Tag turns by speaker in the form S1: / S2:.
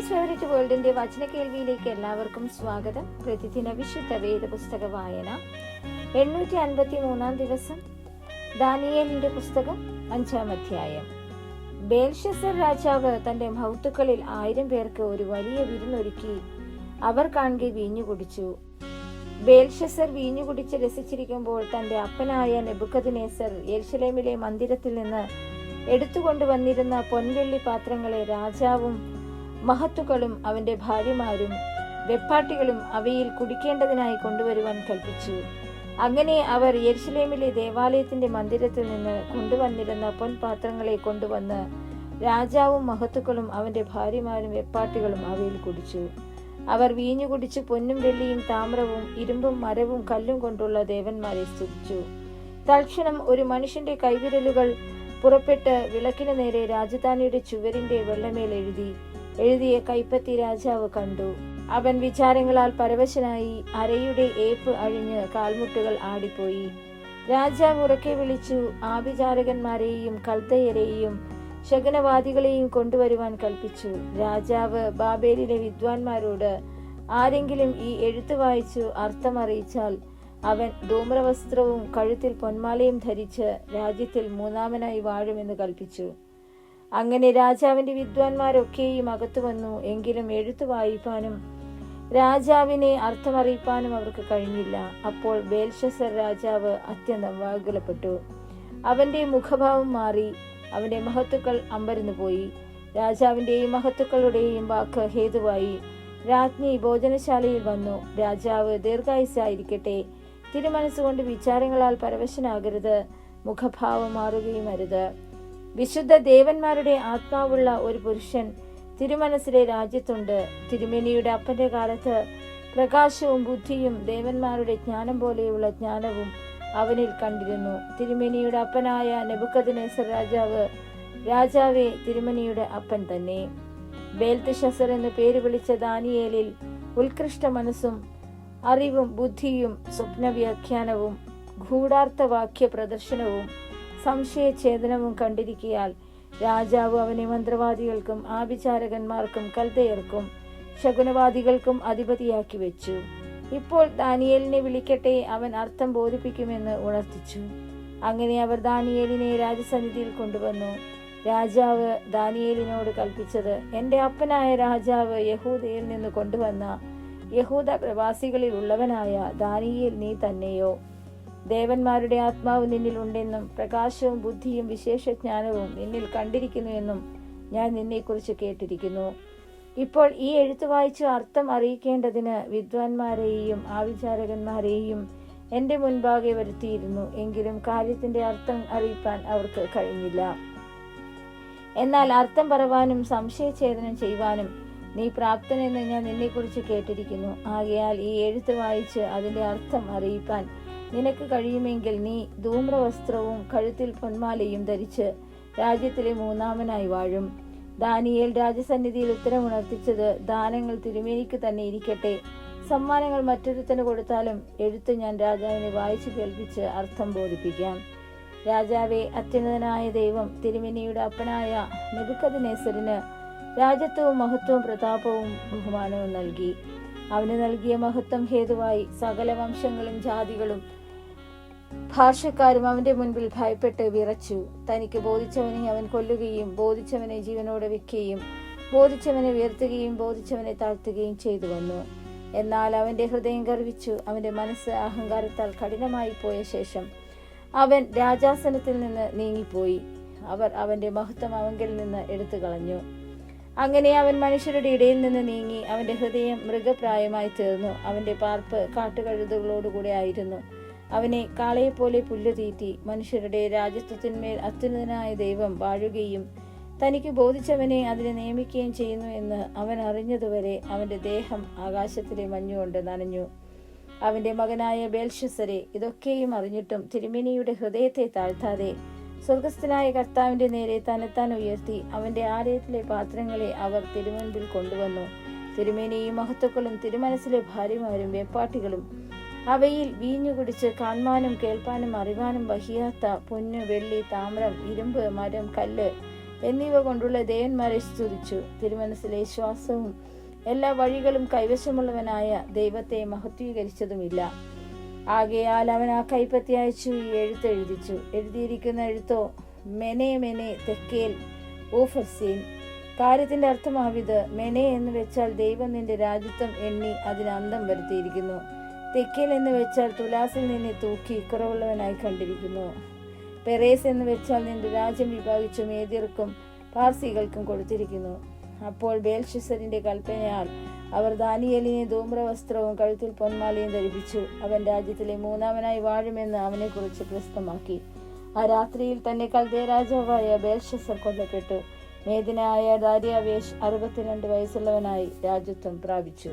S1: മീസ് favourite വേൾഡിന്റെ വചന കേൾവിയിലേക്ക് എല്ലാവർക്കും സ്വാഗതം. പ്രതിദിന വിശുദ്ധ വേദ പുസ്തക വായന 853 ദിവസം. ദാനിയേലിന്റെ പുസ്തകം 5-ാം അധ്യായം. ബേൽഷസർ രാജാവ് തന്റെ മഹത്തുക്കളിൽ 1000 പേർക്ക് ഒരു വലിയ വിരുന്നൊരുക്കി. അവർ കാണുക വീഞ്ഞു കുടിച്ചു. ബേൽഷസർ വീഞ്ഞു കുടിച്ച് രസിച്ചിരിക്കുമ്പോൾ തന്റെ അപ്പനായ നെബൂഖദ്നേസർ യെരുശലേമിലെ മന്ദിരത്തിൽ നിന്ന് എടുത്തുകൊണ്ടുവന്നിരുന്ന പൊൻവെള്ളി പാത്രങ്ങളെ രാജാവും മഹത്തുക്കളും അവന്റെ ഭാര്യമാരും വെപ്പാട്ടികളും അവയിൽ കുടിക്കേണ്ടതിനായി കൊണ്ടുവരുവാൻ കൽപ്പിച്ചു. അങ്ങനെ അവർ യെരുശലേമിലെ ദേവാലയത്തിന്റെ മന്ദിരത്തിൽ നിന്ന് കൊണ്ടുവന്നിരുന്ന പൊൻപാത്രങ്ങളെ കൊണ്ടുവന്ന് രാജാവും മഹത്തുക്കളും അവന്റെ ഭാര്യമാരും വെപ്പാട്ടികളും അവയിൽ കുടിച്ചു. അവർ വീഞ്ഞു കുടിച്ച് പൊന്നും വെള്ളിയും താമ്രവും ഇരുമ്പും മരവും കല്ലും കൊണ്ടുള്ള ദേവന്മാരെ സ്തുതിച്ചു. തൽക്ഷണം ഒരു മനുഷ്യന്റെ കൈവിരലുകൾ പുറപ്പെട്ട് വിളക്കിനു നേരെ രാജധാനിയുടെ ചുവരിന്റെ വെള്ളമേൽ എഴുതിയ കൈപ്പത്തി രാജാവ് കണ്ടു. അവൻ വിചാരങ്ങളാൽ പരവശനായി അരയുടെ ഏപ്പ് അഴിഞ്ഞ് കാൽമുട്ടുകൾ ആടിപ്പോയി. രാജാവ് ഉറക്കെ വിളിച്ചു ആഭിചാരകന്മാരെയും കൽദയരെയും ശകുനവാദികളെയും കൊണ്ടുവരുവാൻ കൽപ്പിച്ചു. രാജാവ് ബാബേലിലെ വിദ്വാൻമാരോട്, ആരെങ്കിലും ഈ എഴുത്ത് വായിച്ചു അർത്ഥമറിയിച്ചാൽ അവൻ ധൂമ്രവസ്ത്രവും കഴുത്തിൽ പൊന്മാലയും ധരിച്ച് രാജ്യത്തിൽ 3-ാമനായി വാഴുമെന്ന് കൽപ്പിച്ചു. അങ്ങനെ രാജാവിന്റെ വിദ്വാൻമാരൊക്കെയും അകത്തു വന്നു. എങ്കിലും എഴുത്തു വായിപ്പാനും രാജാവിനെ അർത്ഥമറിയിപ്പാനും അവർക്ക് കഴിഞ്ഞില്ല. അപ്പോൾ ബേൽഷസർ രാജാവ് അത്യന്തം വ്യാകുലപ്പെട്ടു. അവന്റെ മുഖഭാവം മാറി, അവന്റെ മഹത്തുക്കൾ അമ്പരന്നു പോയി. രാജാവിന്റെയും മഹത്തുക്കളുടെയും വാക്ക് ഹേതുവായി രാജ്ഞി ഭോജനശാലയിൽ വന്നു. രാജാവ് ദീർഘായുസ്സായിരിക്കട്ടെ, തിരുമനസ്സുകൊണ്ട് വിചാരങ്ങളാൽ പരവശനാകരുത്, മുഖഭാവം മാറുകയും അരുത്. വിശുദ്ധ ദേവന്മാരുടെ ആത്മാവുള്ള ഒരു പുരുഷൻ തിരുമനസ്സിലെ രാജ്യത്തുണ്ട്. തിരുമേനിയുടെ അപ്പന്റെ കാലത്ത് പ്രകാശവും ബുദ്ധിയും ദേവന്മാരുടെ ജ്ഞാനം പോലെയുള്ള ജ്ഞാനവും അവനിൽ കണ്ടിരുന്നു. തിരുമേനിയുടെ അപ്പനായ നെബൂഖദ്നേസർ രാജാവേ തിരുമേനിയുടെ അപ്പൻ തന്നെ. ബേൽത്ശസ്സർ എന്ന് പേര് വിളിച്ച ദാനിയേലിൽ ഉത്കൃഷ്ട മനസ്സും അറിവും ബുദ്ധിയും സ്വപ്നവ്യാഖ്യാനവും ഗൂഢാർത്ഥവാക്യ പ്രദർശനവും സംശയഛേദനവും കണ്ടിരിക്കയാൽ രാജാവ് അവനെ മന്ത്രവാദികൾക്കും ആഭിചാരകന്മാർക്കും കൽദയർക്കും ശകുനവാദികൾക്കും അധിപതിയാക്കി വെച്ചു. ഇപ്പോൾ ദാനിയേലിനെ വിളിക്കട്ടെ, അവൻ അർത്ഥം ബോധിപ്പിക്കുമെന്ന് ഉണർത്തിച്ചു. അങ്ങനെ അവർ ദാനിയേലിനെ രാജസന്നിധിയിൽ കൊണ്ടുവന്നു. രാജാവ് ദാനിയേലിനോട് കൽപ്പിച്ചത്, എന്റെ അപ്പനായ രാജാവ് യഹൂദയിൽ നിന്ന് കൊണ്ടുവന്ന യഹൂദ പ്രവാസികളിൽ ഉള്ളവനായ ദാനിയേൽ നീ തന്നെയോ? ദേവന്മാരുടെ ആത്മാവ് നിന്നിൽ ഉണ്ടെന്നും പ്രകാശവും ബുദ്ധിയും വിശേഷജ്ഞാനവും നിന്നിൽ കണ്ടിരിക്കുന്നു എന്നും ഞാൻ നിന്നെക്കുറിച്ച് കേട്ടിരിക്കുന്നു. ഇപ്പോൾ ഈ എഴുത്ത് വായിച്ച് അർത്ഥം അറിയിക്കേണ്ടതിന് വിദ്വാൻമാരെയും ആവിചാരകന്മാരെയും എന്റെ മുൻപാകെ വരുത്തിയിരുന്നു. എങ്കിലും കാര്യത്തിന്റെ അർത്ഥം അറിയിപ്പാൻ അവർക്ക് കഴിഞ്ഞില്ല. എന്നാൽ അർത്ഥം പറവാനും സംശയഛേദനം ചെയ്യുവാനും നീ പ്രാപ്തനെന്ന് ഞാൻ നിന്നെക്കുറിച്ച് കേട്ടിരിക്കുന്നു. ആകയാൽ ഈ എഴുത്ത് വായിച്ച് അതിന്റെ അർത്ഥം അറിയിപ്പാൻ നിനക്ക് കഴിയുമെങ്കിൽ നീ ധൂമ്രവസ്ത്രവും കഴുത്തിൽ പൊന്മാലയും ധരിച്ച് രാജ്യത്തിലെ 3-ാമനായി വാഴും. ദാനിയേൽ രാജസന്നിധിയിൽ ഉത്തരമുണർത്തിച്ചത്, ദാനങ്ങൾ തിരുമേനിക്ക് തന്നെ ഇരിക്കട്ടെ, സമ്മാനങ്ങൾ മറ്റൊരുത്തന് കൊടുത്താലും എഴുത്ത് ഞാൻ രാജാവിനെ വായിച്ചു കേൾപ്പിച്ച് അർത്ഥം ബോധിപ്പിക്കാം. രാജാവേ, അത്യുന്നതനായ ദൈവം തിരുമേനിയുടെ അപ്പനായ നെബൂഖദ്നേസരിന് രാജത്വവും മഹത്വവും പ്രതാപവും ബഹുമാനവും നൽകി. അവന് നൽകിയ മഹത്വം ഹേതുവായി സകല വംശങ്ങളും ജാതികളും ഭാഷക്കാരും അവന്റെ മുൻപിൽ ഭയപ്പെട്ട് വിറച്ചു. തനിക്ക് ബോധിച്ചവനെ അവൻ കൊല്ലുകയും ബോധിച്ചവനെ ജീവനോടെ വെക്കുകയും ബോധിച്ചവനെ ഉയർത്തുകയും ബോധിച്ചവനെ താഴ്ത്തുകയും ചെയ്തു വന്നു. എന്നാൽ അവന്റെ ഹൃദയം ഗർവിച്ചു, അവന്റെ മനസ്സ് അഹങ്കാരത്താൽ കഠിനമായി പോയ ശേഷം അവൻ രാജാസനത്തിൽ നിന്ന് നീങ്ങിപ്പോയി. അവർ അവന്റെ മഹത്വം അവങ്കിൽ നിന്ന് എടുത്തു കളഞ്ഞു. അങ്ങനെ അവൻ മനുഷ്യരുടെ ഇടയിൽ നിന്ന് നീങ്ങി അവന്റെ ഹൃദയം മൃഗപ്രായമായി തീർന്നു. അവന്റെ പാർപ്പ് കാട്ടുകഴുതുകളോടുകൂടെ ആയിരുന്നു. അവനെ കാളയെപ്പോലെ പുല്ല് തീറ്റി. മനുഷ്യരുടെ രാജത്വത്തിന്മേൽ അത്യുന്നതനായ ദൈവം വാഴുകയും തനിക്ക് ബോധിച്ചവനെ അതിനെ നിയമിക്കുകയും ചെയ്യുന്നു എന്ന് അവൻ അറിഞ്ഞതുവരെ അവന്റെ ദേഹം ആകാശത്തിലെ മഞ്ഞുകൊണ്ട് നനഞ്ഞു. അവന്റെ മകനായ ബേൽഷസരെ, ഇതൊക്കെയും അറിഞ്ഞിട്ടും തിരുമേനിയുടെ ഹൃദയത്തെ താഴ്ത്താതെ സ്വർഗസ്ഥനായ കർത്താവിന്റെ നേരെ തന്നെത്താൻ ഉയർത്തി അവന്റെ ആലയത്തിലെ പാത്രങ്ങളെ അവർ തിരുമുൻപിൽ കൊണ്ടുവന്നു. തിരുമേനിയും മഹത്തുക്കളും തിരുമനസ്സിലെ ഭാര്യമാരും വെപ്പാട്ടികളും അവയിൽ വീഞ്ഞു കുടിച്ച് കാണാനും കേൾപ്പാനും അറിവാനും വഹിയാത്ത പൊന്നു വെള്ളി താമ്രം ഇരുമ്പ് മരം കല്ല് എന്നിവ കൊണ്ടുള്ള ദേവന്മാരെ സ്തുതിച്ചു. തിരുമനസ്സിലെ ശ്വാസവും എല്ലാ വഴികളും കൈവശമുള്ളവനായ ദൈവത്തെ മഹത്വീകരിച്ചതുമില്ല. ആകയാൽ അവൻ ആ കൈപ്പത്തി അയച്ചു ഈ എഴുത്തെഴുതിച്ചു. എഴുതിയിരിക്കുന്ന എഴുത്തോ മെനെ മെനെ തെക്കേൽ ഓഫർസീൻ. കാര്യത്തിന്റെ അർത്ഥമാവിത്: മെനെ എന്ന് വെച്ചാൽ ദൈവം നിന്റെ രാജ്യത്വം എണ്ണി അതിന് അന്തം വരുത്തിയിരിക്കുന്നു. തെക്കേൽ എന്ന് വെച്ചാൽ തുലാസിൽ നിന്നെ തൂക്കി കുറവുള്ളവനായി കണ്ടിരിക്കുന്നു. പെരേസ് എന്ന് വെച്ചാൽ നിന്റെ രാജ്യം വിഭാഗിച്ചു മേദ്യർക്കും പാർസികൾക്കും കൊടുത്തിരിക്കുന്നു. അപ്പോൾ ബേൽഷസ്സരിന്റെ കൽപ്പനയാൽ അവർ ദാനിയേലിനെ ധൂമ്രവസ്ത്രവും കഴുത്തിൽ പൊന്മാലയും ധരിപ്പിച്ചു. അവൻ രാജ്യത്തിലെ മൂന്നാമനായി വാഴുമെന്ന് അവനെ കുറിച്ച് പ്രസ്തമാക്കി. ആ രാത്രിയിൽ തന്നെ കൽദയ രാജാവായ ബേൽഷസ്സർ കൊല്ലപ്പെട്ടു. മേദിനായ ദാര്യാവേശ് 62 വയസ്സുള്ളവനായി രാജ്യത്വം പ്രാപിച്ചു.